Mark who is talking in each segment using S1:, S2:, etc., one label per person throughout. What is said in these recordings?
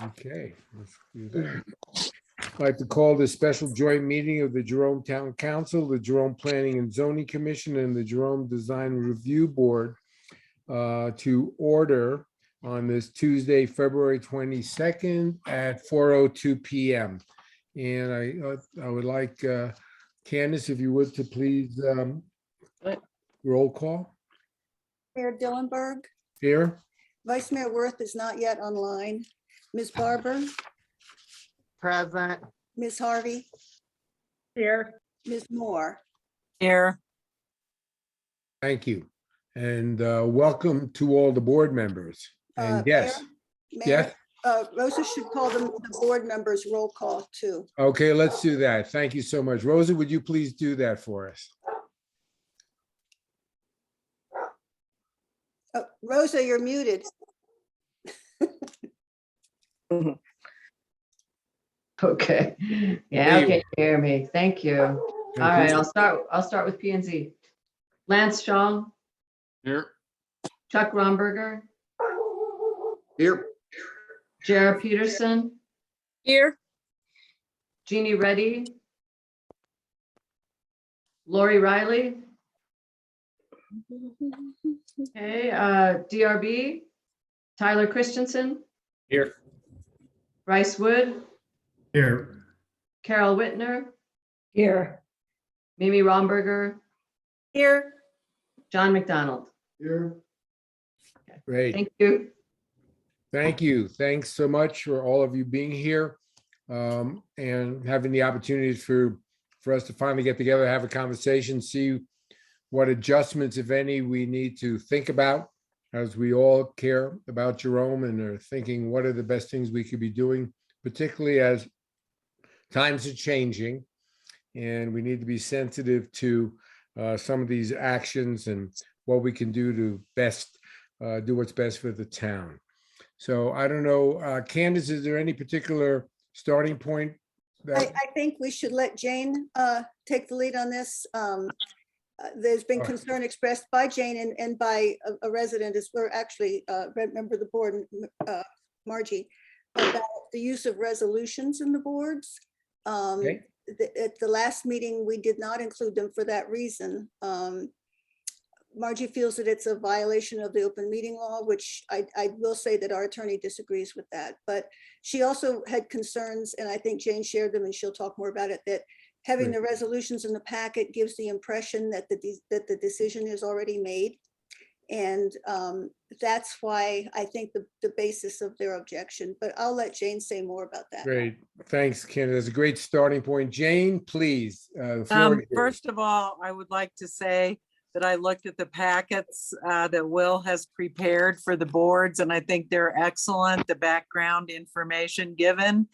S1: Okay, let's do that. I'd like to call the special joint meeting of the Jerome Town Council, the Jerome Planning and Zoning Commission, and the Jerome Design Review Board to order on this Tuesday, February 22nd at 4:02 p.m. And I would like Candace, if you would, to please roll call.
S2: Mayor Dillenberg,
S1: Here.
S2: Vice Mayor Worth is not yet online. Ms. Barber,
S3: Present.
S2: Ms. Harvey,
S3: Here.
S2: Ms. Moore.
S4: Here.
S1: Thank you. And welcome to all the board members. And yes,
S2: Mayor,
S1: yes.
S2: Rosa should call them the board members roll call too.
S1: Okay, let's do that. Thank you so much. Rosa, would you please do that for us?
S2: Rosa, you're muted.
S3: Okay.
S1: There
S3: Yeah,
S1: you
S3: okay, hear me. Thank you. All
S1: Thank
S3: right,
S1: you.
S3: I'll start with P and Z. Lance Strong,
S5: Here.
S3: Chuck Romberger,
S5: Here.
S3: Jared Peterson,
S4: Here.
S3: Jeannie Reddy, Lori Riley. Okay, DRB, Tyler Christensen,
S5: Here.
S3: Bryce Wood,
S5: Here.
S3: Carol Whitner,
S4: Here.
S3: Mimi Romberger,
S2: Here.
S3: John McDonald.
S5: Here.
S1: Great.
S3: Thank you.
S1: Thank you. Thanks so much for all of you being here and having the opportunity for us to finally get together, have a conversation, see what adjustments, if any, we need to think about as we all care about Jerome and are thinking what are the best things we could be doing, particularly as times are changing and we need to be sensitive to some of these actions and what we can do to best do what's best for the town. So I don't know, Candace, is there any particular starting point?
S2: I think we should let Jane take the lead on this. There's been concern expressed by Jane and by a resident, as we're actually a member of the board, Margie, about the use of resolutions in the boards.
S1: Okay.
S2: At the last meeting, we did not include them for that reason. Margie feels that it's a violation of the open meeting law, which I will say that our attorney disagrees with that. But she also had concerns, and I think Jane shared them, and she'll talk more about it, that having the resolutions in the packet gives the impression that the decision is already made. And that's why I think the basis of their objection, but I'll let Jane say more about that.
S1: Great. Thanks, Candace. That's a great starting point. Jane, please. The floor is yours.
S4: First of all, I would like to say that I looked at the packets that Will has prepared for the boards, and I think they're excellent, the background information given.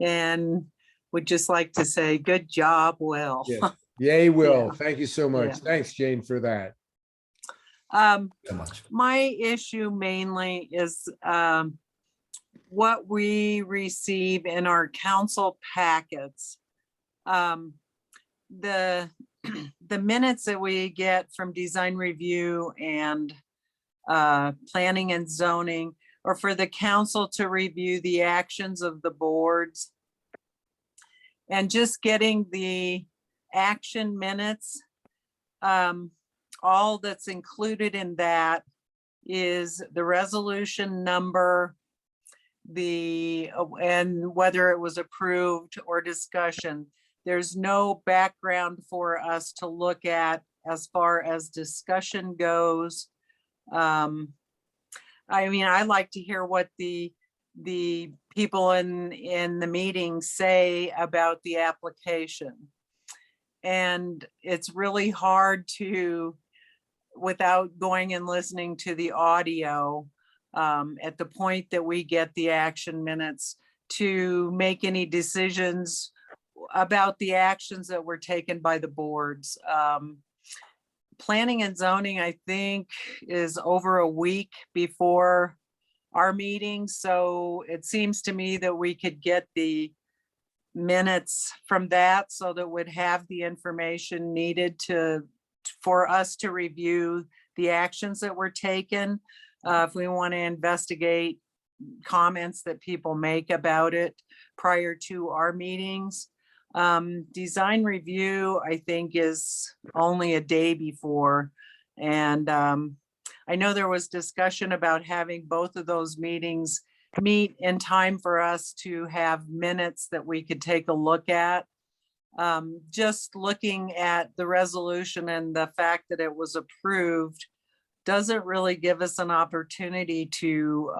S4: And would just like to say, good job, Will.
S1: Yes. Yay, Will.
S4: Yeah.
S1: Thank you so much.
S4: Yeah.
S1: Thanks, Jane, for that.
S4: My issue mainly is what we receive in our council packets. The minutes that we get from design review and planning and zoning, or for the council to review the actions of the boards. And just getting the action minutes, all that's included in that is the resolution number, and whether it was approved or discussion. There's no background for us to look at as far as discussion goes. I mean, I like to hear what the people in the meeting say about the application. And it's really hard to, without going and listening to the audio, at the point that we get the action minutes, to make any decisions about the actions that were taken by the boards. Planning and zoning, I think, is over a week before our meeting. So it seems to me that we could get the minutes from that so that we'd have the information needed for us to review the actions that were taken. If we want to investigate comments that people make about it prior to our meetings. Design review, I think, is only a day before. And I know there was discussion about having both of those meetings meet in time for us to have minutes that we could take a look at. Just looking at the resolution and the fact that it was approved doesn't really give us an opportunity to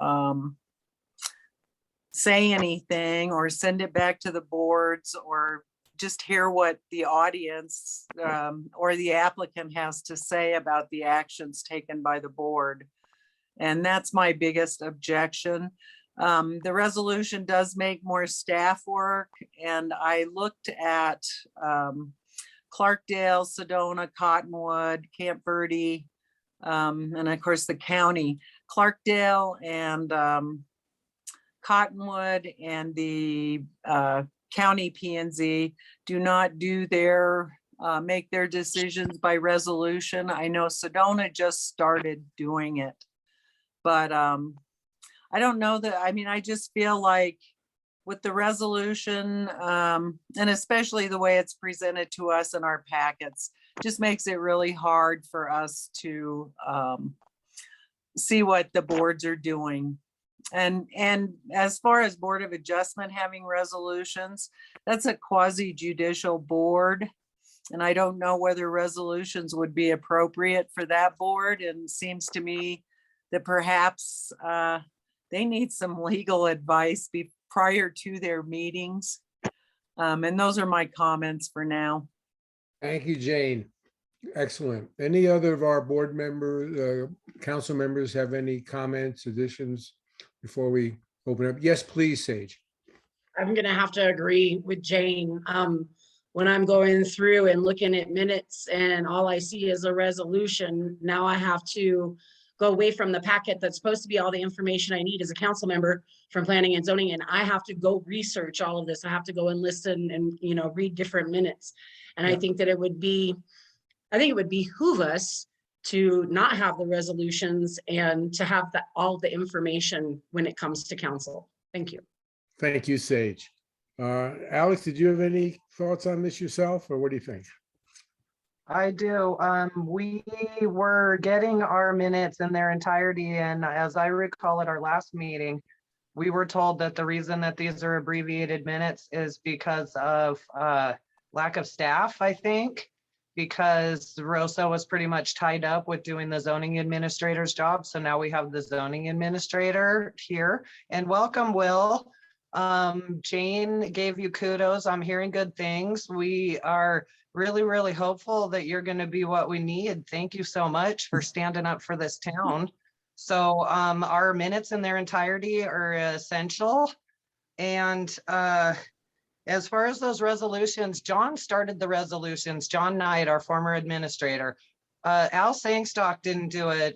S4: say anything or send it back to the boards or just hear what the audience or the applicant has to say about the actions taken by the board. And that's my biggest objection. The resolution does make more staff work, and I looked at Clarkdale, Sedona, Cottonwood, Camp Verde, and of course the county. Clarkdale and Cottonwood and the county P and Z do not do their make their decisions by resolution. I know Sedona just started doing it, but I don't know that, I mean, I just feel like with the resolution, and especially the way it's presented to us in our packets, just makes it really hard for us to see what the boards are doing. And as far as Board of Adjustment having resolutions, that's a quasi judicial board. And I don't know whether resolutions would be appropriate for that board. And it seems to me that perhaps they need some legal advice prior to their meetings. And those are my comments for now.
S1: Thank you, Jane. Excellent. Any other of our board members, council members have any comments, additions before we open up? Yes, please, Sage.
S6: I'm gonna have to agree with Jane. When I'm going through and looking at minutes and all I see is a resolution, now I have to go away from the packet that's supposed to be all the information I need as a council member from planning and zoning, and I have to go research all of this. I have to go and listen and, you know, read different minutes. And I think that it would behoove us to not have the resolutions and to have all the information when it comes to council. Thank you.
S1: Thank you, Sage. Alex, did you have any thoughts on this yourself, or what do you think?
S7: I do. We were getting our minutes in their entirety, and as I recall at our last meeting, we were told that the reason that these are abbreviated minutes is because of lack of staff, I think, because Rosa was pretty much tied up with doing the zoning administrator's job. So now we have the zoning administrator here. And welcome, Will. Jane gave you kudos. I'm hearing good things. We are really, really hopeful that you're going to be what we need. Thank you so much for standing up for this town. So our minutes in their entirety are essential. And as far as those resolutions, John started the resolutions. John Knight, our former administrator. Al Sangstock didn't do it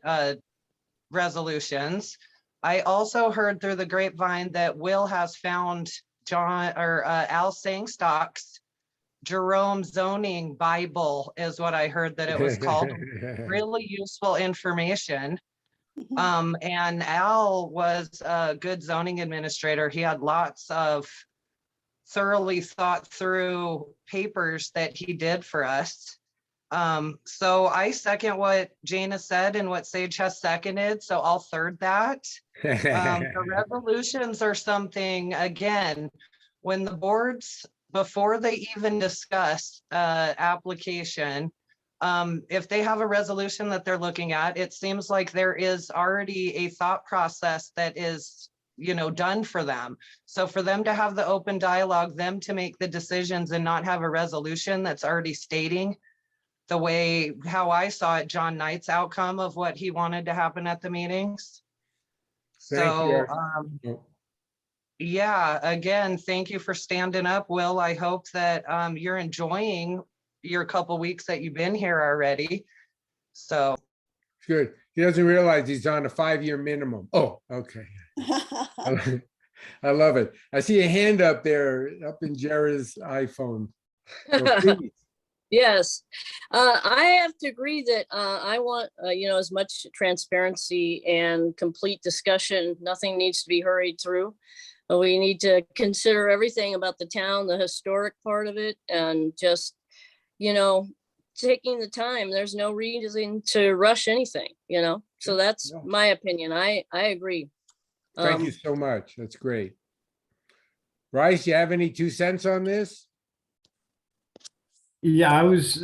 S7: resolutions. I also heard through the grapevine that Will has found Al Sangstock's Jerome Zoning Bible is what I heard that it was called. Really useful information. And Al was a good zoning administrator. He had lots of thoroughly thought through papers that he did for us. So I second what Jane has said and what Sage has seconded. So I'll third that. The resolutions are something, again, when the boards, before they even discuss application, if they have a resolution that they're looking at, it seems like there is already a thought process that is, you know, done for them. So for them to have the open dialogue, them to make the decisions and not have a resolution that's already stating the way, how I saw it, John Knight's outcome of what he wanted to happen at the meetings.
S1: Thank
S7: So,
S1: you.
S7: yeah, again, thank you for standing up, Will. I hope that you're enjoying your couple weeks that you've been here already. So.
S1: Good. He doesn't realize he's on a 5-year minimum. Oh, okay. I love it. I see a hand up there, up in Jerry's iPhone. So please,
S8: Yes, I have to agree that I want, as much transparency and complete discussion. Nothing needs to be hurried through. We need to consider everything about the town, the historic part of it, and just, taking the time. There's no reason to rush anything, So that's
S1: No.
S8: my opinion. I agree.
S1: Thank you
S8: Um,
S1: so much. That's great. Bryce, you have any 2 cents on this?
S5: Yeah, I was,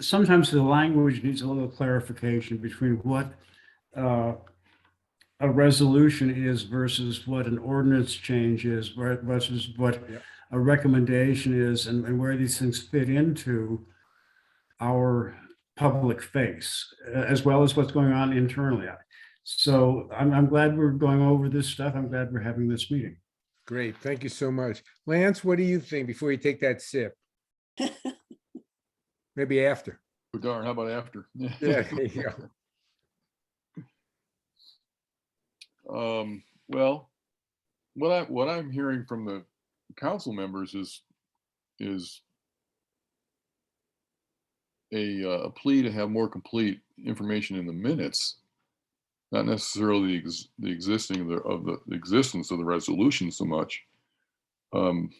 S5: sometimes the language needs a little clarification between what a resolution is versus what an ordinance change is, versus what
S1: Yep.
S5: a recommendation is, and where these things fit into our public face, as well as what's going on internally. So I'm glad we're going over this stuff. I'm glad we're having this meeting.
S1: Great. Thank you so much. Lance, what do you think before you take that sip? Maybe after.
S9: Oh, darn, how about after?
S1: Yeah, there you go.
S9: Well, what I'm hearing from the council members is a plea to have more complete information in the minutes, not necessarily the existing of the existence of the resolution so much. And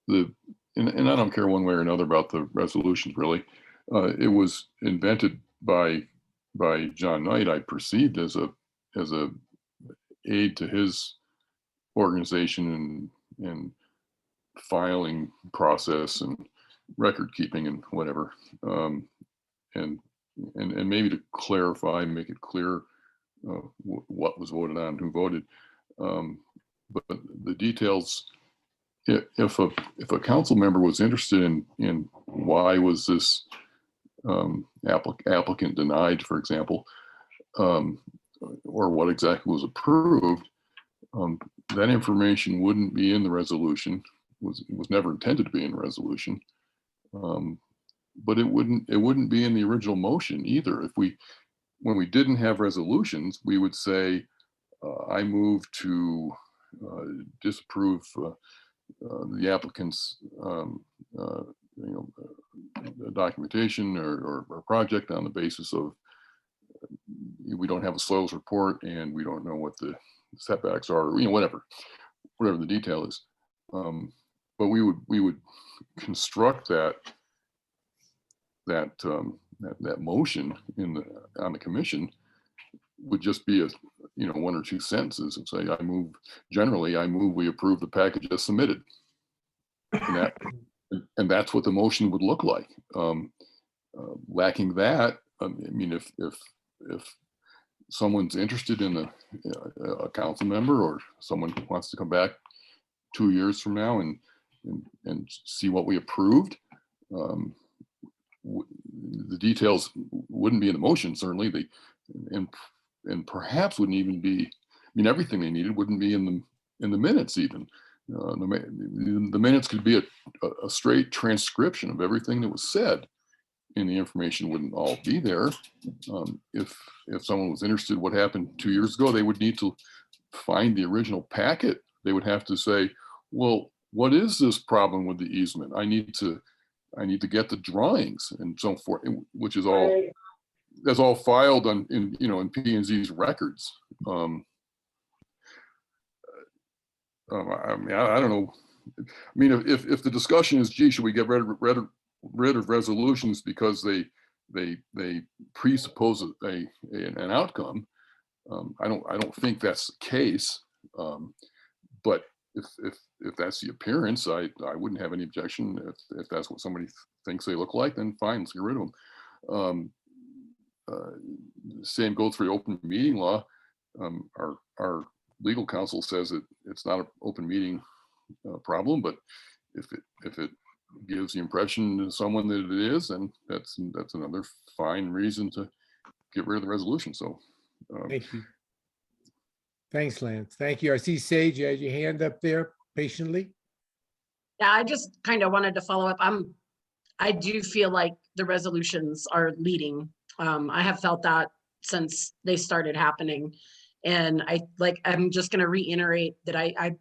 S9: I don't care one way or another about the resolutions really. It was invented by John Knight, I perceived as a aid to his organization and filing process and record keeping and whatever, and maybe to clarify, make it clear what was voted on, who voted, but the details. If a council member was interested in why was this applicant denied, for example, or what exactly was approved, that information wouldn't be in the resolution. It was never intended to be in the resolution, but it wouldn't be in the original motion either. When we didn't have resolutions, we would say, I move to disapprove the applicant's documentation or project on the basis of we don't have a soils report and we don't know what the setbacks are, whatever the detail is. But we would construct that motion on the commission would just be 1 or 2 sentences and say, I move we approve the package as submitted. And that's what the motion would look like. Lacking that, if someone's interested in a council member or someone who wants to come back 2 years from now and see what we approved, the details wouldn't be in the motion, certainly. And perhaps wouldn't even be, everything they needed wouldn't be in the minutes even. The minutes could be a straight transcription of everything that was said, and the information wouldn't all be there. If someone was interested in what happened 2 years ago, they would need to find the original packet. They would have to say, well, what is this problem with the easement? I need to get the drawings and so forth, which is all that's all filed in P&Z's records. I don't know. If the discussion is, gee, should we get rid of resolutions because they presuppose an outcome? I don't think that's the case. But if that's the appearance, I wouldn't have any objection. If that's what somebody thinks they look like, then fine, let's get rid of them. Same goes for the open meeting law. Our legal counsel says that it's not an open meeting problem, but if it gives the impression to someone that it is, then that's another fine reason to get rid of the resolution. So
S1: Thank you. Thanks, Lance. Thank you. I see Sage, you had your hand up there patiently.
S6: Yeah, I just kind of wanted to follow up. I do feel like the resolutions are leading. I have felt that since they started happening. And I'm just going to reiterate that I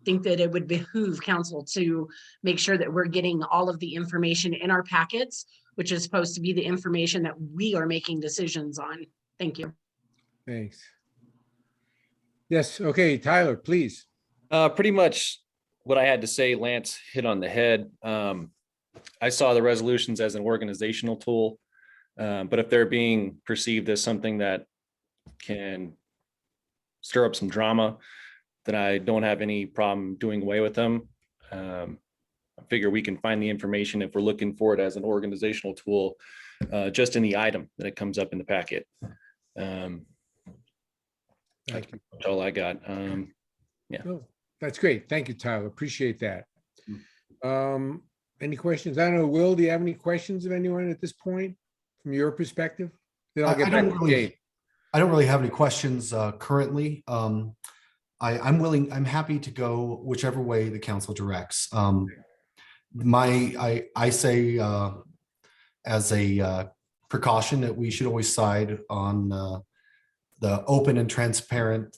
S6: think that it would behoove council to make sure that we're getting all of the information in our packets, which is supposed to be the information that we are making decisions on. Thank you.
S1: Thanks. Yes, okay, Tyler, please.
S10: Pretty much what I had to say, Lance hit on the head. I saw the resolutions as an organizational tool, but if they're being perceived as something that can stir up some drama, then I don't have any problem doing away with them. I figure we can find the information if we're looking for it as an organizational tool, just in the item that it comes up in the packet.
S1: Thank you.
S10: That's all I got.
S1: Oh, that's great. Thank you, Tyler. Appreciate that. Any questions? I don't know, Will, do you have any questions of anyone at this point from your perspective? Then I'll get back to Dave.
S11: I don't really have any questions currently. I'm happy to go whichever way the council directs. I say as a precaution that we should always side on the open and transparent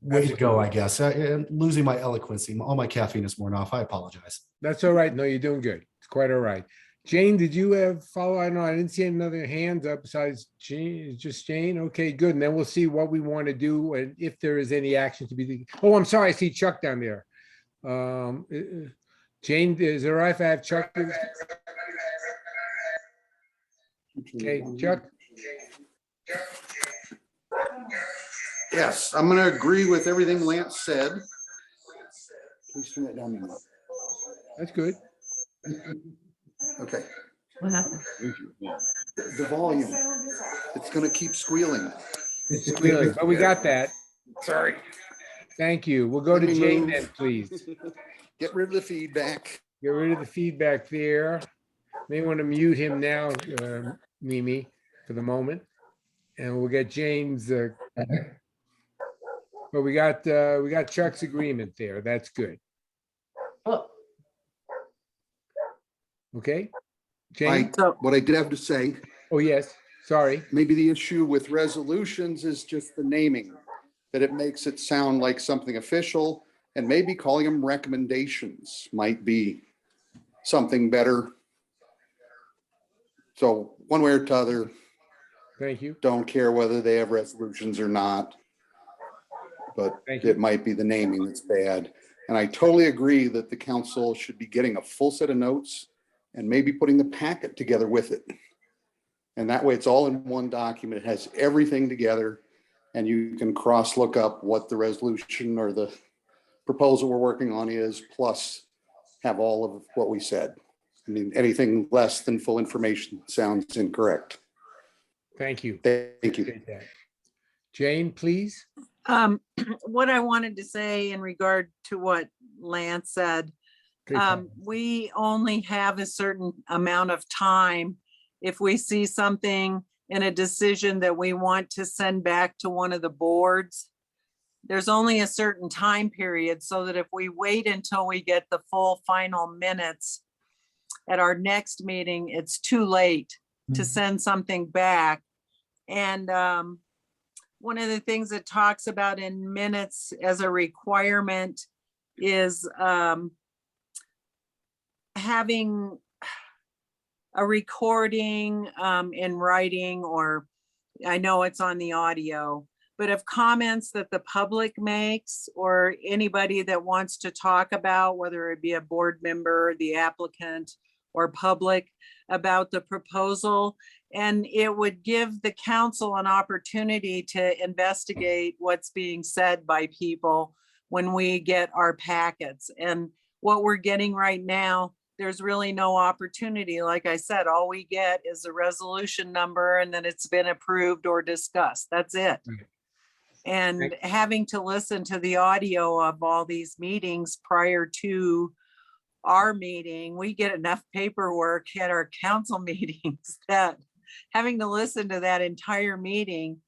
S11: way to go, I guess. I'm losing my eloquency. All my caffeine is worn off. I apologize.
S1: That's all right. No, you're doing good. It's quite all right. Jane, did you have follow? I know I didn't see another hands up besides Jane, just Jane. Okay, good. And then we'll see what we want to do and if there is any action to be. Oh, I'm sorry. I see Chuck down there. Jane, is it all right if I have Chuck? Okay, Chuck.
S12: Yes, I'm going to agree with everything Lance said. Please turn that down.
S1: That's good.
S12: Okay,
S3: What happened?
S12: the volume, it's going to keep squealing.
S1: Squealing, but we got that.
S12: Sorry.
S1: Thank you. We'll go to
S12: Let me
S1: Jane
S12: move.
S1: then, please.
S12: Get rid of the feedback.
S1: Get rid of the feedback there. May want to mute him now, Mimi, for the moment. And we'll get James. But we got Chuck's agreement there. That's good.
S3: Oh,
S1: Okay? Jane?
S12: What I did have to say,
S1: Oh, yes. Sorry.
S12: maybe the issue with resolutions is just the naming, that it makes it sound like something official, and maybe calling them recommendations might be something better. So one way or the other,
S1: Thank you.
S12: don't care whether they have resolutions or not. But
S1: Thank you.
S12: it might be the naming that's bad. And I totally agree that the council should be getting a full set of notes and maybe putting the packet together with it. And that way it's all in one document. It has everything together and you can cross look up what the resolution or the proposal we're working on is, plus have all of what we said. I mean, anything less than full information sounds incorrect.
S1: Thank you.
S12: Thank you.
S1: Appreciate that. Jane, please.
S4: What I wanted to say in regard to what Lance said,
S1: Take time.
S4: we only have a certain amount of time. If we see something in a decision that we want to send back to one of the boards, there's only a certain time period, so that if we wait until we get the full final minutes at our next meeting, it's too late to send something back. And one of the things it talks about in minutes as a requirement is having a recording in writing, or I know it's on the audio, but of comments that the public makes or anybody that wants to talk about, whether it be a board member, the applicant, or public, about the proposal. And it would give the council an opportunity to investigate what's being said by people when we get our packets. And what we're getting right now, there's really no opportunity. Like I said, all we get is a resolution number and then it's been approved or discussed. That's it. And having to listen to the audio of all these meetings prior to our meeting, we get enough paperwork at our council meetings that having to listen to that entire meeting.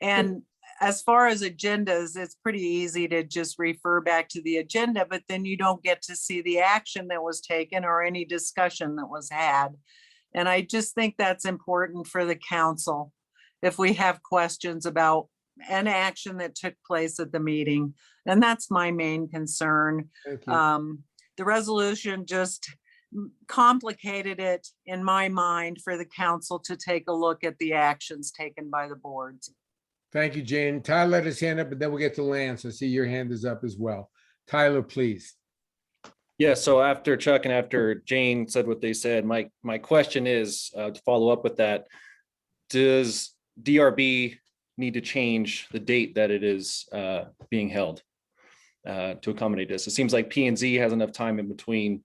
S4: And as far as agendas, it's pretty easy to just refer back to the agenda, but then you don't get to see the action that was taken or any discussion that was had. And I just think that's important for the council. If we have questions about an action that took place at the meeting. And that's my main concern.
S1: Thank you.
S4: The resolution just complicated it in my mind for the council to take a look at the actions taken by the boards.
S1: Thank you, Jane. Tyler let his hand up, but then we'll get to Lance. I see your hand is up as well. Tyler, please.
S10: Yeah, so after Chuck and after Jane said what they said, my question is, to follow up with that, does DRB need to change the date that it is being held to accommodate this? It seems like P and Z has enough time in between.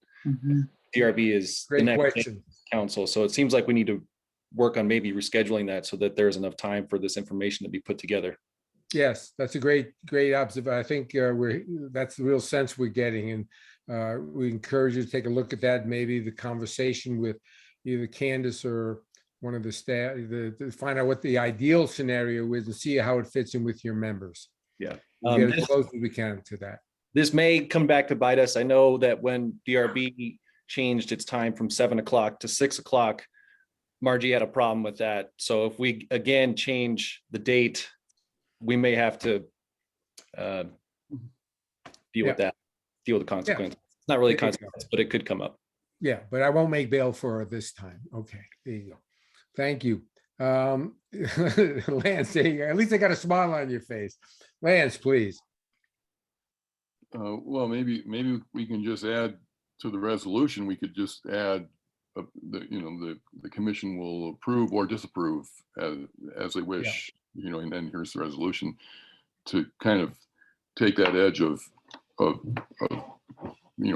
S10: DRB is the
S1: Great
S10: next
S1: question.
S10: council, so it seems like we need to work on maybe rescheduling that so that there's enough time for this information to be put together.
S1: Yes, that's a great observation. I think that's the real sense we're getting, and we encourage you to take a look at that. Maybe the conversation with either Candace or one of the staff to find out what the ideal scenario is and see how it fits in with your members.
S10: Yeah.
S1: We'll get as close as we can to that.
S10: This may come back to bite us. I know that when DRB changed its time from 7 o'clock to 6 o'clock, Margie had a problem with that. So if we again change the date, we may have to deal with that, deal with the consequence. It's not really a
S1: There you go.
S10: consequence, but it could come up.
S1: Yeah, but I won't make bail for her this time. Okay, there you go. Thank you. Lance, there you go. At least I got a smile on your face. Lance, please.
S9: Well, maybe we can just add to the resolution, we could just add the commission will approve or disapprove as they wish, and then here's the resolution to kind of take that edge of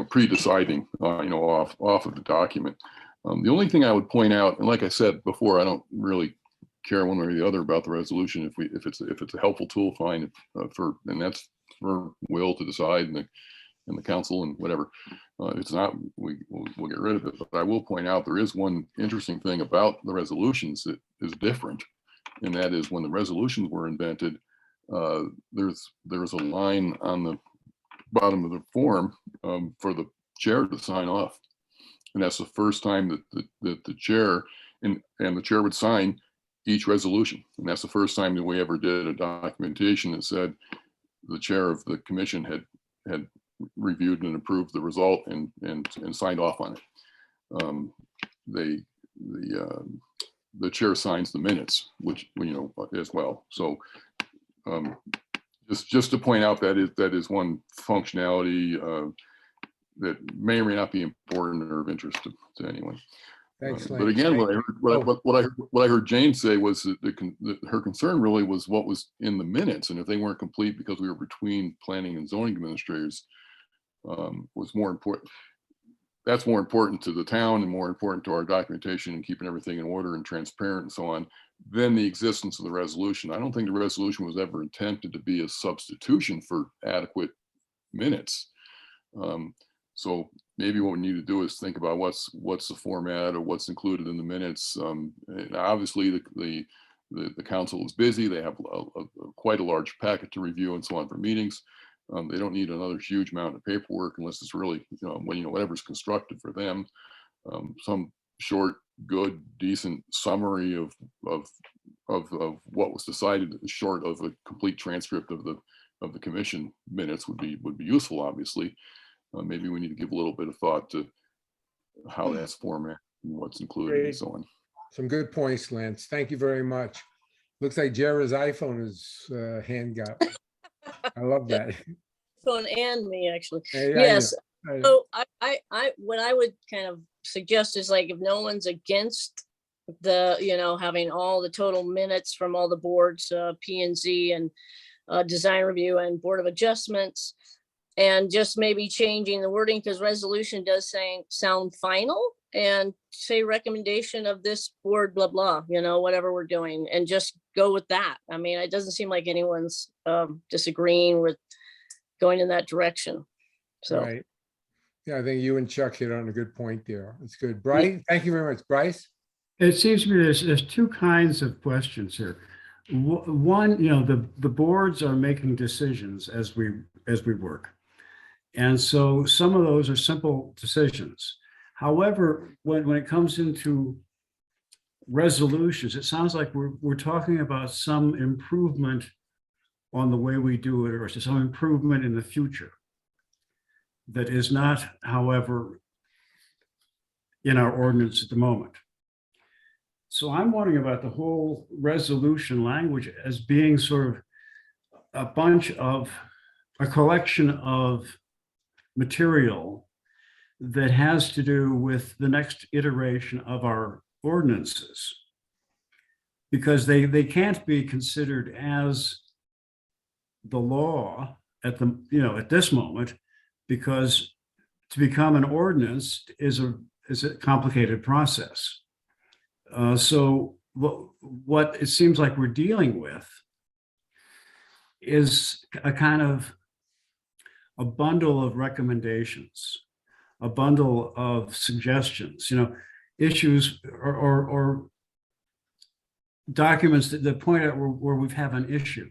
S9: pre-deciding, off of the document. The only thing I would point out, and like I said before, I don't really care one way or the other about the resolution. If it's a helpful tool, fine. And that's for Will to decide and the council and whatever. If it's not, we'll get rid of it. But I will point out there is one interesting thing about the resolutions that is different, and that is when the resolutions were invented, there's a line on the bottom of the form for the chair to sign off, and that's the first time that the chair and the chair would sign each resolution, and that's the first time that we ever did a documentation that said the chair of the commission had reviewed and approved the result and signed off on it. The chair signs the minutes, which as well. So just to point out that is one functionality that may or may not be important or of interest to anyone.
S1: Thanks,
S9: But
S1: Lance.
S9: again, what I heard Jane say was that her concern really was what was in the minutes, and if they weren't complete because we were between planning and zoning administrators, was more important. That's more important to the town and more important to our documentation and keeping everything in order and transparent and so on than the existence of the resolution. I don't think the resolution was ever intended to be a substitution for adequate minutes. So maybe what we need to do is think about what's the format or what's included in the minutes. And obviously the council is busy. They have quite a large packet to review and so on for meetings. They don't need another huge amount of paperwork unless it's really, whatever's constructed for them. Some short, good, decent summary of what was decided, short of a complete transcript of the commission minutes would be useful, obviously. Maybe we need to give a little bit of thought to how that's formatted and what's included and so on.
S1: Some good points, Lance. Thank you very much. Looks like Jera's iPhone is hand got. I love that.
S8: Phone and me, actually.
S1: Hey, I
S8: Yes.
S1: know, I know.
S8: So what I would kind of suggest is like, if no one's against the, having all the total minutes from all the boards, P and Z and design review and board of adjustments, and just maybe changing the wording, because resolution does sound final, and say recommendation of this board, blah, blah, whatever we're doing, and just go with that. I mean, it doesn't seem like anyone's disagreeing with going in that direction. So.
S1: Right. Yeah, I think you and Chuck hit on a good point there. It's good. Bryce, thank you very much. Bryce?
S5: It seems to me there's two kinds of questions here. One, the boards are making decisions as we work. And so some of those are simple decisions. However, when it comes into resolutions, it sounds like we're talking about some improvement on the way we do it, or to some improvement in the future that is not, however, in our ordinance at the moment. So I'm wondering about the whole resolution language as being sort of a collection of material that has to do with the next iteration of our ordinances. Because they can't be considered as the law at the, at this moment, because to become an ordinance is a complicated process. So what it seems like we're dealing with is a kind of a bundle of recommendations, a bundle of suggestions, issues or documents that point out where we have an issue.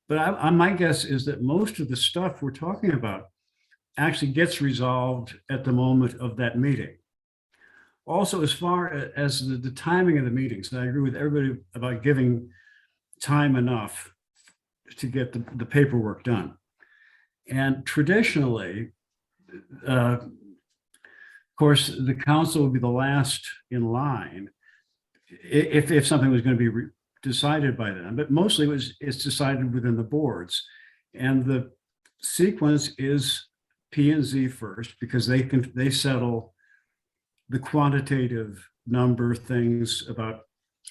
S5: But my guess is that most of the stuff we're talking about actually gets resolved at the moment of that meeting. Also, as far as the timing of the meetings, and I agree with everybody about giving time enough to get the paperwork done. And traditionally, of course, the council would be the last in line if something was going to be decided by them, but mostly it's decided within the boards. And the sequence is P and Z first, because they settle the quantitative number things about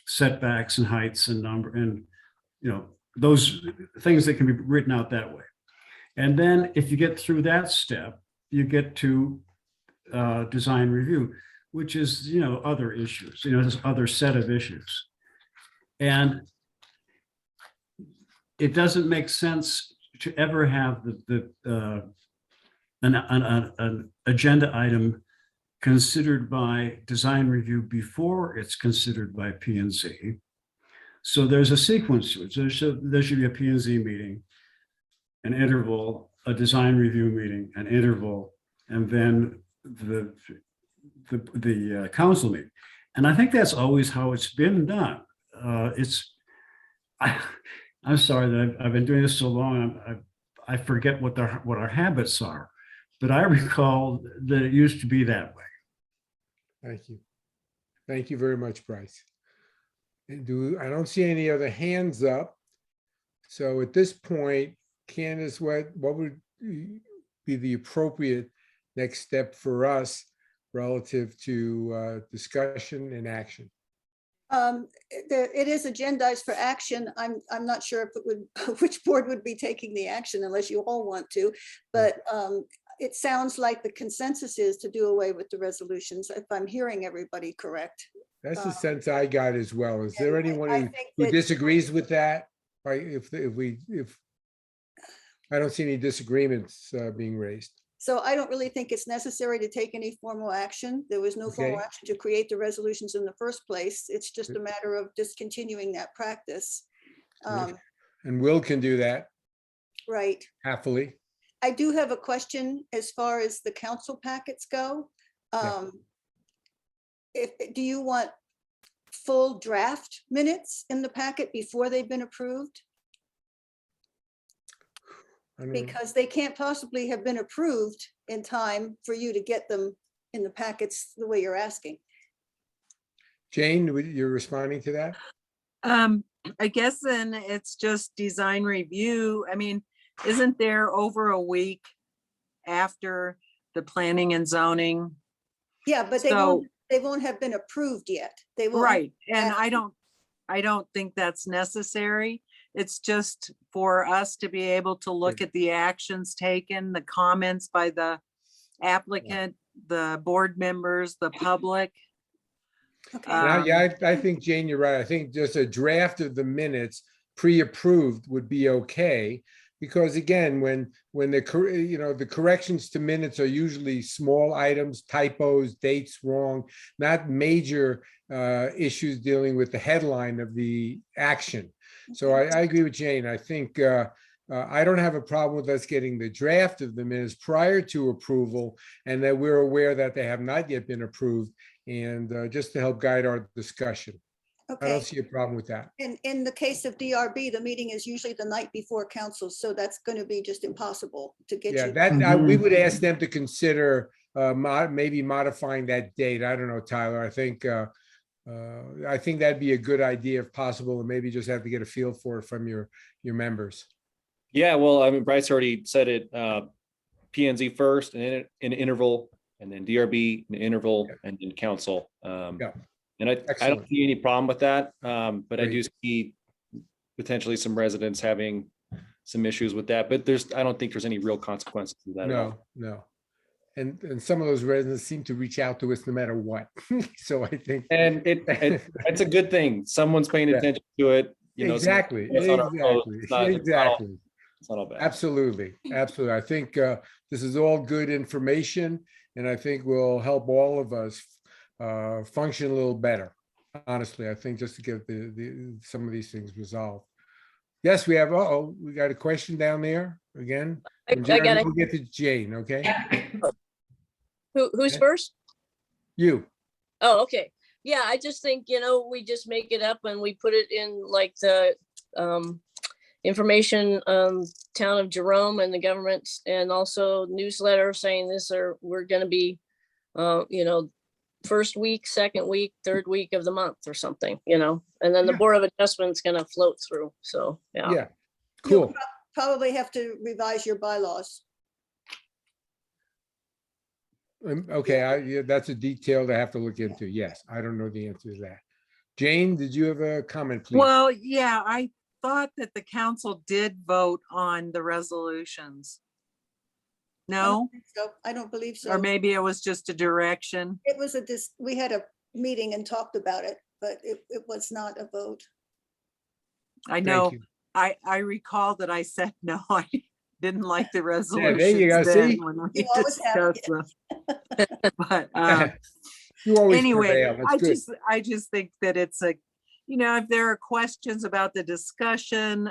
S5: setbacks and heights and number, and those things that can be written out that way. And then if you get through that step, you get to design review, which is other issues, this other set of issues. And it doesn't make sense to ever have an agenda item considered by design review before it's considered by P and Z. So there's a sequence to it. So there should be a P and Z meeting, an interval, a design review meeting, an interval, and then the council meeting. And I think that's always how it's been done. I'm sorry that I've been doing this so long. I forget what our habits are, but I recall that it used to be that way.
S1: Thank you. Thank you very much, Bryce. And I don't see any other hands up. So at this point, Candace, what would be the appropriate next step for us relative to discussion and action?
S2: It is agendized for action. I'm not sure if it would, which board would be taking the action unless you all want to, but it sounds like the consensus is to do away with the resolutions, if I'm hearing everybody correct.
S1: That's the sense I got as well. Is there anyone
S2: I
S1: who
S2: think
S1: who
S2: that-
S1: disagrees with that? Right, if I don't see any disagreements being raised.
S2: So I don't really think it's necessary to take any formal action. There was no formal
S1: Okay.
S2: action to create the resolutions in the first place. It's just a matter of discontinuing that practice.
S1: And Will can do that
S2: Right.
S1: happily.
S2: I do have a question as far as the council packets go.
S1: Yeah.
S2: Do you want full draft minutes in the packet before they've been approved?
S1: I don't know.
S2: Because they can't possibly have been approved in time for you to get them in the packets the way you're asking.
S1: Jane, you're responding to that?
S4: I guess then it's just design review. I mean, isn't there over a week after the planning and zoning?
S2: Yeah, but they won't have been approved yet. They won't.
S4: Right, and
S2: have-
S4: I don't think that's necessary. It's just for us to be able to look at the actions taken, the comments by the applicant, the board members, the public.
S2: Okay.
S1: Yeah, I think, Jane, you're right. I think just a draft of the minutes pre-approved would be okay. Because again, when the corrections to minutes are usually small items, typos, dates wrong, not major issues dealing with the headline of the action. So I agree with Jane. I think I don't have a problem with us getting the draft of the minutes prior to approval, and that we're aware that they have not yet been approved, and just to help guide our discussion. I
S2: Okay.
S1: don't see a problem with that.
S2: In the case of DRB, the meeting is usually the night before council, so that's going to be just impossible to get
S1: Yeah,
S2: you.
S1: that, we would ask them to consider maybe modifying that date. I don't know, Tyler. I think that'd be a good idea if possible, and maybe just have to get a feel for it from your members.
S10: Yeah, well, I mean, Bryce already said it, PNZ first and then an interval, and then DRB, an interval, and then council.
S1: Yeah.
S10: And I don't
S1: Excellent.
S10: see any problem with that, but I do
S1: Great.
S10: see potentially some residents having some issues with that, but I don't think there's any real consequences to that at all.
S1: No. And some of those residents seem to reach out to us no matter what. So I think.
S10: And it's a good thing. Someone's paying
S1: Yeah.
S10: attention to it, you know.
S1: Exactly,
S10: it's on our post.
S1: exactly, exactly.
S10: It's not all bad.
S1: Absolutely, absolutely. I think this is all good information, and I think will help all of us function a little better. Honestly, I think just to get some of these things resolved. Yes, we have, we got a question down there again.
S8: I got it.
S1: We'll get to Jane, okay?
S8: Who's
S1: Okay.
S8: first?
S1: You,
S8: Oh, okay. Yeah, I just think, we just make it up and we put it in like the information, town of Jerome and the government, and also newsletter saying we're gonna be, first week, second week, third week of the month or something, and then the
S1: Yeah.
S8: Board of Adjustment's gonna float through. So, yeah.
S1: yeah,
S2: You'll
S1: cool.
S2: Probably have to revise your bylaws.
S1: Okay, yeah, that's a detail to have to look into. Yes, I don't know the answer to that. Jane, did you have a comment, please?
S4: Well, yeah, I thought that the council did vote on the resolutions. No,
S2: I don't believe so.
S4: or maybe it was just a direction.
S2: It was we had a meeting and talked about it, but it was not a vote.
S4: I
S1: Thank
S4: know,
S1: you.
S4: I recall that I said no, I didn't like the
S1: Yeah,
S4: resolutions.
S1: there you go,
S4: then
S1: see?
S4: when we
S2: You always have,
S4: discussed them. But
S1: You always
S4: anyway,
S1: prevail. That's good.
S4: I just think that it's if there are questions about the discussion,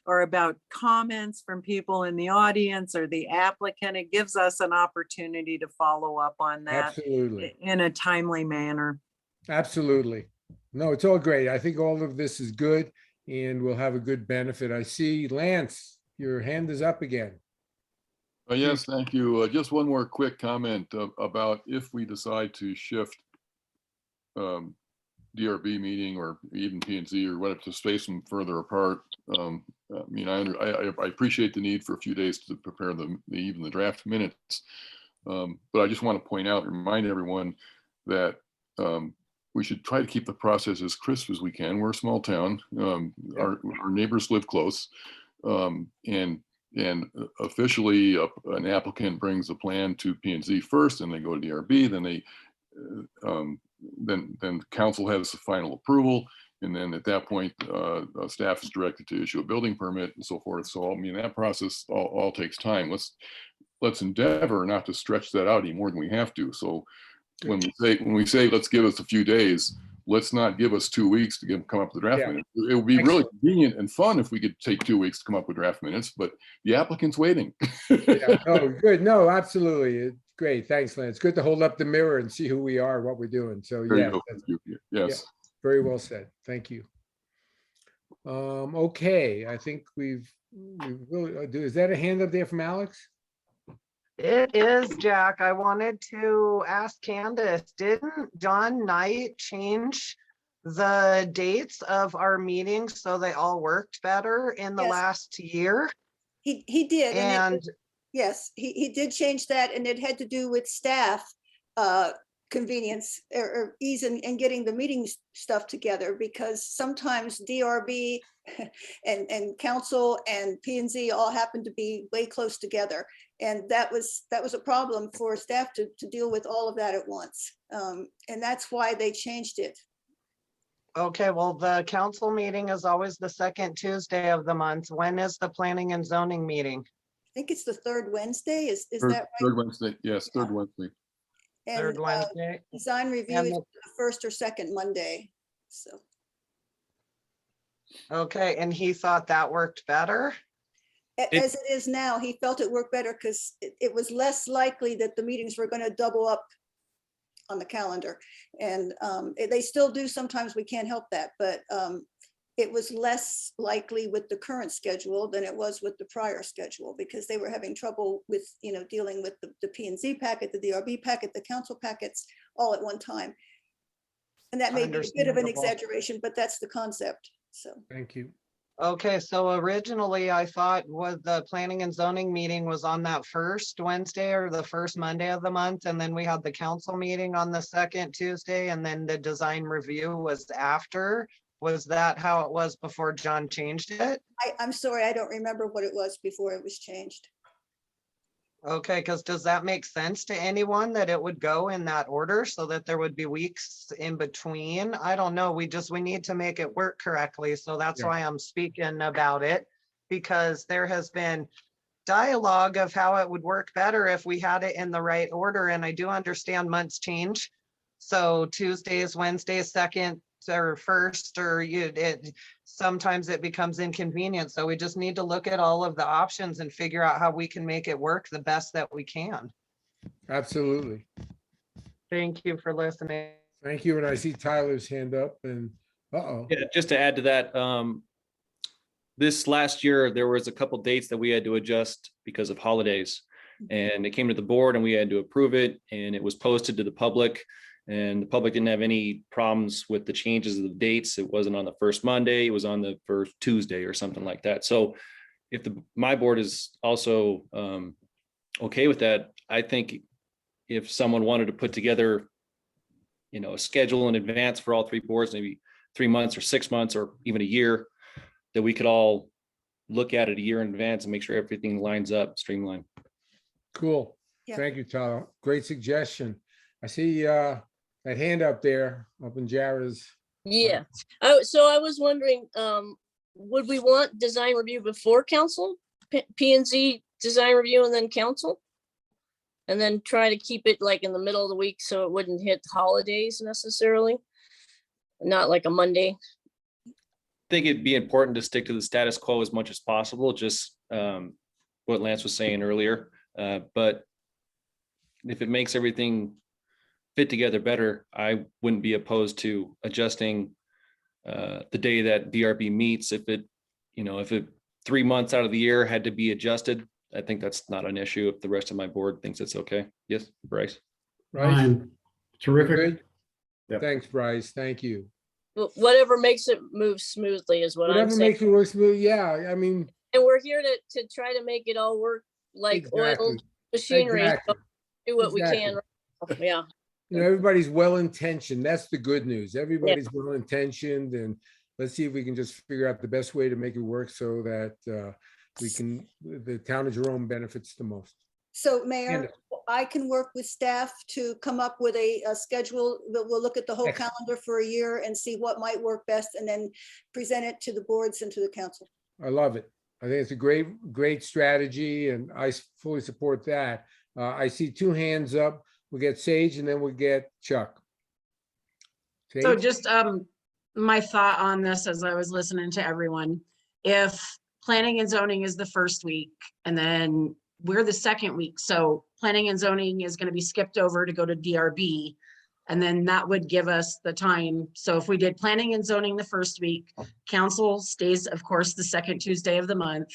S4: or about comments from people in the audience or the applicant, it gives us an opportunity to follow up on that
S1: Absolutely.
S4: in a timely manner.
S1: Absolutely. No, it's all great. I think all of this is good and we'll have a good benefit. I see Lance, your hand is up again.
S9: Yes, thank you. Just one more quick comment about if we decide to shift DRB meeting or even P&Z or whatever to space them further apart. I mean, I appreciate the need for a few days to prepare even the draft minutes. But I just want to point out, remind everyone that we should try to keep the process as crisp as we can. We're a small town. Our neighbors live close. And officially an applicant brings a plan to P&Z first, and they go to DRB, then then council has the final approval, and then at that point staff is directed to issue a building permit and so forth. So I mean, that process all takes time. Let's endeavor not to stretch that out any more than we have to. So when we say let's give us a few days, let's not give us 2 weeks to come up with draft minutes. It would be really convenient and fun if we could take 2 weeks to come up with draft minutes, but the applicant's waiting.
S1: Yeah, no, good. No, absolutely. It's great. Thanks, Lance. Good to hold up the mirror and see who we are, what we're doing. So
S9: There you
S1: yeah,
S9: go.
S1: that's
S9: Thank you. Yes.
S1: very well said. Thank you. Okay, I think we've really, is that a hand up there from Alex?
S7: It is, Jack. I wanted to ask Candace, didn't John Knight change the dates of our meetings so they all worked better in the
S2: Yes.
S7: last year?
S2: He did.
S7: And
S2: Yes, he did change that, and it had to do with staff convenience or ease in getting the meeting stuff together, because sometimes DRB and council and P&Z all happen to be way close together. And that was a problem for staff to deal with all of that at once. And that's why they changed it.
S7: okay, well, the council meeting is always the second Tuesday of the month. When is the planning and zoning meeting?
S2: I think it's the third Wednesday, is
S9: Third,
S2: that right?
S9: third Wednesday. Yes, third Wednesday.
S7: Third
S2: And
S7: Wednesday?
S2: design review
S7: And
S2: is
S7: the-
S2: the first or second Monday, so.
S7: Okay, and he thought that worked better?
S2: As it is now, he felt it worked better because it was less likely that the meetings were going to double up on the calendar. And they still do, sometimes we can't help that, but it was less likely with the current schedule than it was with the prior schedule, because they were having trouble with, dealing with the P and Z packet, the DRB packet, the council packets, all at one time. And that may be a bit of an
S7: Understandable.
S2: exaggeration, but that's the concept, so.
S1: Thank you.
S7: Okay, so originally I thought the planning and zoning meeting was on that first Wednesday or the first Monday of the month. And then we had the council meeting on the second Tuesday, and then the design review was after. Was that how it was before John changed it?
S2: I'm sorry, I don't remember what it was before it was changed.
S7: Okay, because does that make sense to anyone that it would go in that order so that there would be weeks in between? I don't know. We need to make it work correctly. So that's
S1: Yeah.
S7: why I'm speaking about it. Because there has been dialogue of how it would work better if we had it in the right order. And I do understand months change. So Tuesdays, Wednesdays, second or first, or sometimes it becomes inconvenient. So we just need to look at all of the options and figure out how we can make it work the best that we can.
S1: Absolutely.
S7: Thank you for listening.
S1: Thank you. And I see Tyler's hand up and, uh-oh.
S10: Yeah, just to add to that, this last year, there was a couple dates that we had to adjust because of holidays. And it came to the board and we had to approve it, and it was posted to the public. And the public didn't have any problems with the changes of the dates. It wasn't on the first Monday, it was on the first Tuesday or something like that. So if my board is also okay with that, I think if someone wanted to put together, a schedule in advance for all three boards, maybe 3 months or 6 months or even a year, that we could all look at it a year in advance and make sure everything lines up, streamlined.
S1: Cool.
S2: Yeah.
S1: Thank you, Tyler. Great suggestion. I see that hand up there, up in Jara's.
S8: Yeah. Oh, so I was wondering, would we want design review before council? P and Z design review and then council? And then try to keep it like in the middle of the week so it wouldn't hit holidays necessarily? Not like a Monday.
S10: I think it'd be important to stick to the status quo as much as possible, just what Lance was saying earlier. But if it makes everything fit together better, I wouldn't be opposed to adjusting the day that DRB meets. If it 3 months out of the year had to be adjusted, I think that's not an issue if the rest of my board thinks it's okay. Yes, Bryce?
S1: Right?
S5: Fine. Terrific.
S1: Good?
S5: Yep.
S1: Thanks, Bryce. Thank you.
S8: Whatever makes it move smoothly is what I'm
S1: Whatever
S8: saying.
S1: makes it work smooth. Yeah, I mean,
S8: And we're here to try to make it all work like
S1: Exactly.
S8: oiled machinery. So
S1: Exactly.
S8: do what we can. Yeah.
S1: everybody's well-intentioned. That's the good news. Everybody's well-intentioned, and let's see if we can just figure out the best way to make it work so that the town of Jerome benefits the most.
S2: So Mayor, I can work with staff to come up with a schedule that will look at the whole
S1: Excellent.
S2: calendar for a year and see what might work best, and then present it to the boards and to the council.
S1: I love it. I think it's a great strategy, and I fully support that. I see two hands up. We get Sage and then we get Chuck.
S6: So
S1: Sage?
S6: just my thought on this as I was listening to everyone, if planning and zoning is the first week and then we're the second week, so planning and zoning is going to be skipped over to go to DRB. And then that would give us the time. So if we did planning and zoning the first week, council stays, of course, the second Tuesday of the month,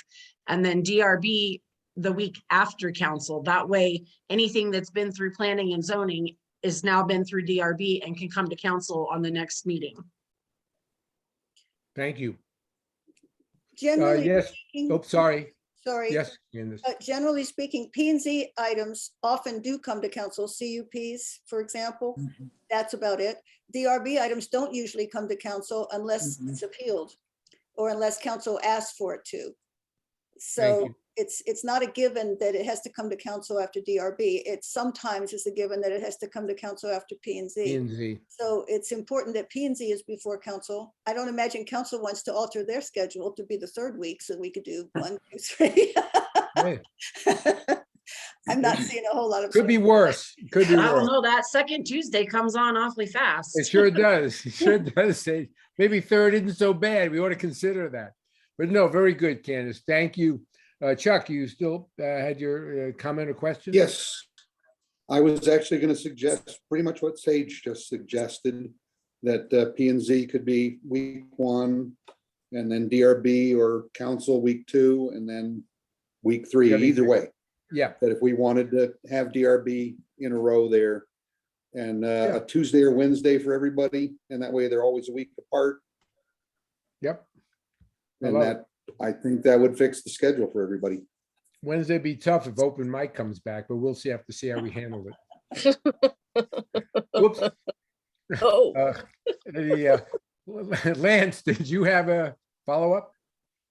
S6: and then DRB the week after council. That way, anything that's been through planning and zoning is now been through DRB and can come to council on the next meeting.
S1: Thank you.
S2: Generally
S1: Yes.
S2: speaking-
S1: Oh, sorry.
S2: Sorry.
S1: Yes, Candace.
S2: Generally speaking, P and Z items often do come to council, CUPs, for example. That's about it. DRB items don't usually come to council unless it's appealed or unless council asks for it to. So
S1: you.
S2: it's not a given that it has to come to council after DRB. It sometimes is a given that it has to come to council after P and Z.
S1: P&Z.
S2: So it's important that P and Z is before council. I don't imagine council wants to alter their schedule to be the third week, so we could do 1, 2, 3.
S1: Hey,
S2: I'm not seeing a whole lot of.
S1: could be worse. Could be
S6: I don't
S1: worse.
S6: know, that second Tuesday comes on awfully fast.
S1: It sure does. It sure does. Say maybe third isn't so bad. We ought to consider that. But no, very good, Candace. Thank you. Chuck, you still had your comment or question?
S12: Yes. I was actually going to suggest pretty much what Sage just suggested, that P and Z could be week 1, and then DRB or council week 2, and then week 3,
S1: That'd be
S12: either
S1: great.
S12: way.
S1: Yeah,
S12: That if we wanted to have DRB in a row there, and
S1: Yeah.
S12: a Tuesday or Wednesday for everybody, and that way they're always a week apart.
S1: yep. I
S12: And
S1: love
S12: that, I think that would fix the schedule for everybody.
S1: Wednesday be tough if open mic comes back, but we'll see, have to see how we handle it. Whoops.
S8: Oh,
S1: Lance, did you have a follow-up?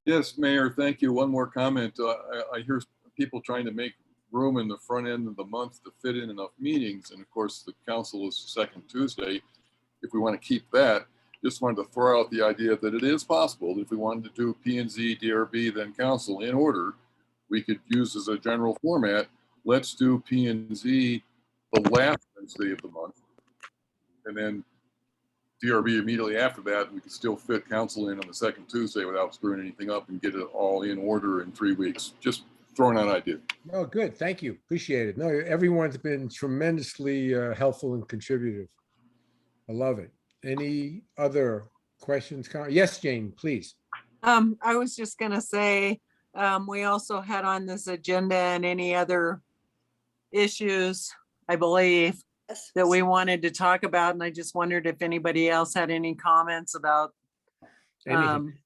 S9: Yes, Mayor, thank you. One more comment. I hear people trying to make room in the front end of the month to fit in enough meetings. And of course, the council is the second Tuesday. If we want to keep that, just wanted to throw out the idea that it is possible, if we wanted to do P and Z, DRB, then council in order, we could use as a general format, let's do P and Z the last Wednesday of the month. And then DRB immediately after that, we could still fit council in on the second Tuesday without screwing anything up and get it all in order in 3 weeks. Just throwing out ideas.
S1: Oh, good. Thank you. Appreciate it. No, everyone's been tremendously helpful and contributive. I love it. Any other questions? Yes, Jane, please.
S4: I was just gonna say, we also had on this agenda and any other issues, I believe,
S2: Yes.
S4: that we wanted to talk about, and I just wondered if anybody else had any comments about
S1: Anything?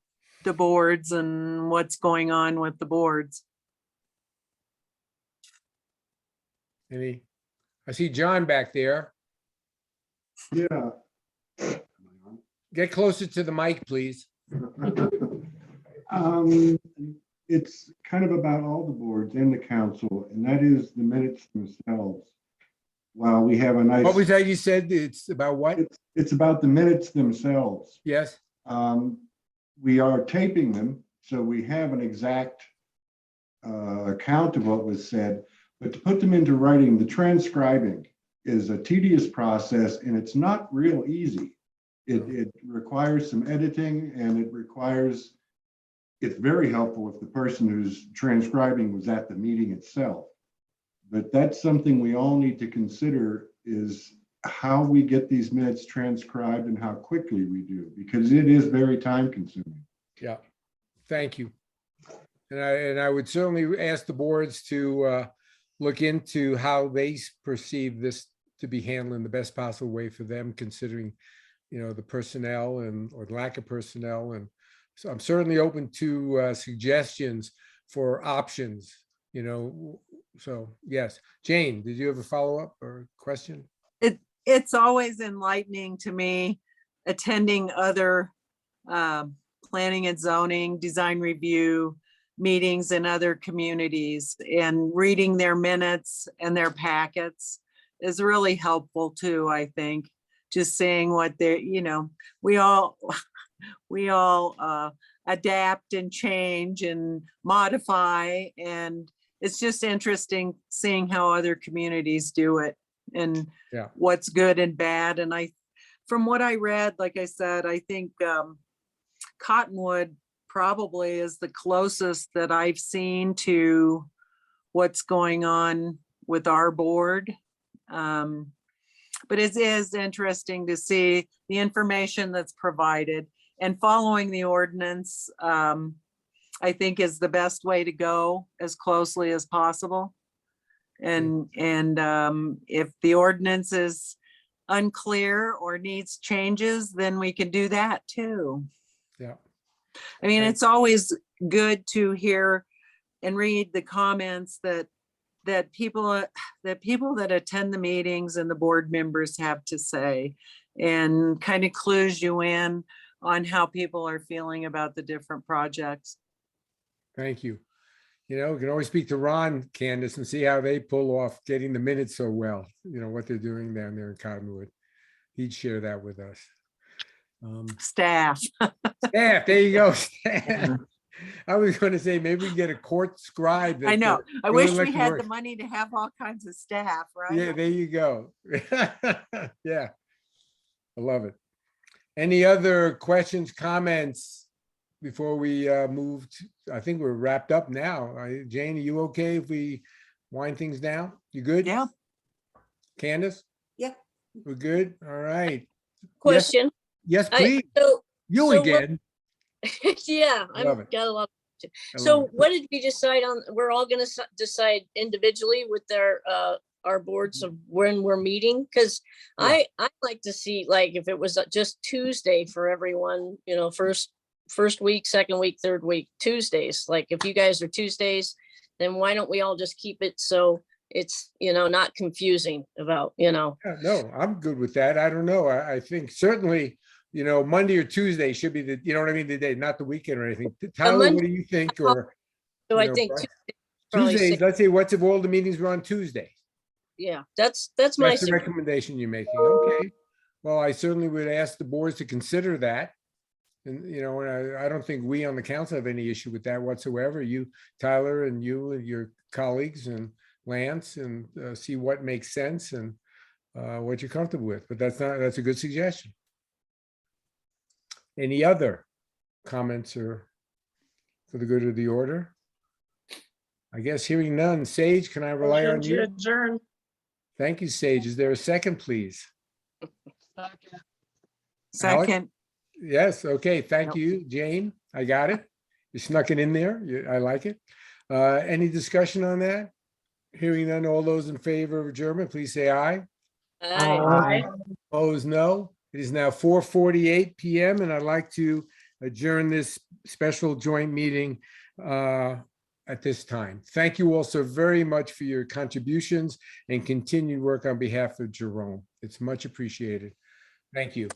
S4: the boards and what's going on with the boards.
S1: Any? I see John back there.
S13: Yeah.
S1: Get closer to the mic, please.
S13: It's kind of about all the boards and the council, and that is the minutes themselves. While we have a nice.
S1: What was that you said? It's about what?
S13: It's about the minutes themselves.
S1: Yes.
S13: We are taping them, so we have an exact account of what was said, but to put them into writing, the transcribing is a tedious process, and it's not real easy. It requires some editing, and it's very helpful if the person who's transcribing was at the meeting itself. But that's something we all need to consider, is how we get these minutes transcribed and how quickly we do, because it is very time consuming.
S1: Yeah. Thank you. And I would certainly ask the boards to look into how they perceive this to be handled in the best possible way for them, considering, the personnel or lack of personnel. And so I'm certainly open to suggestions for options, so yes. Jane, did you have a follow-up or question?
S4: It's always enlightening to me attending other planning and zoning, design review meetings in other communities, and reading their minutes and their packets is really helpful too, I think. Just seeing what they're, we all adapt and change and modify, and it's just interesting seeing how other communities do it and
S1: Yeah.
S4: what's good and bad. And from what I read, like I said, I think Cottonwood probably is the closest that I've seen to what's going on with our board. But it is interesting to see the information that's provided, and following the ordinance, I think, is the best way to go, as closely as possible. And if the ordinance is unclear or needs changes, then we can do that too.
S1: Yeah.
S4: I mean, it's always good to hear and read the comments that people that attend the meetings and the board members have to say, and kind of clues you in on how people are feeling about the different projects.
S1: Thank you. We can always speak to Ron, Candace, and see how they pull off getting the minutes so well, what they're doing down there in Cottonwood. He'd share that with us.
S4: Staff.
S1: Staff, there you go. Staff. I was going to say, maybe we can get a court scribe.
S4: I know. I
S1: really
S4: wish we
S1: like to
S4: had
S1: work.
S4: the money to have all kinds of staff, right?
S1: Yeah, there you go. Yeah. I love it. Any other questions, comments before we move to, I think we're wrapped up now. Jane, are you okay if we wind things down? You good?
S4: Yeah.
S1: Candace?
S2: Yeah.
S1: We're good? All right.
S8: Question.
S1: Yes,
S8: I,
S1: please.
S8: so,
S1: You
S8: so what-
S1: again.
S8: yeah,
S1: Love
S8: I've
S1: it.
S8: got a lot.
S1: I
S8: So
S1: love it.
S8: what did we decide on? We're all gonna decide individually with our boards of when we're meeting? Cause
S1: Yeah.
S8: I'd like to see, like, if it was just Tuesday for everyone, you know, first week, second week, third week, Tuesdays. Like, if you guys are Tuesdays, then why don't we all just keep it so it's, you know, not confusing about, you know.
S1: Yeah, no, I'm good with that. I don't know. I think certainly, you know, Monday or Tuesday should be the, you know what I mean, the day, not the weekend or anything. Tyler,
S8: Monday-
S1: what do you think? Or,
S8: So
S1: you
S8: I
S1: know,
S8: think
S1: Brian?
S8: probably
S1: Tuesdays,
S8: safe.
S1: let's say, what's if all the meetings were on Tuesday?
S8: Yeah, that's my
S1: That's the
S8: suggestion.
S1: recommendation you're making. Okay. Well, I certainly would ask the boards to consider that. And, you know, and I don't think we on the council have any issue with that whatsoever. You, Tyler, and you and your colleagues and Lance, and see what makes sense and what you're comfortable with. But that's a good suggestion. Any other comments or for the good of the order? I guess hearing none. Sage, can I rely on
S6: Motion to
S1: you?
S6: adjourn.
S1: Thank you, Sage. Is there a second, please? Alex?
S4: Second,
S1: Yes, okay, thank
S4: Nope.
S1: you, Jane. I got it. You snuck it in there. I like it. Any discussion on that? Hearing none, all those in favor of adjournment, please say aye.
S8: Aye.
S1: Opposed, no. It is now 4:48 PM and I'd like to adjourn this special joint meeting at this time. Thank you all so very much for your contributions and continued work on behalf of Jerome. It's much appreciated. Thank you.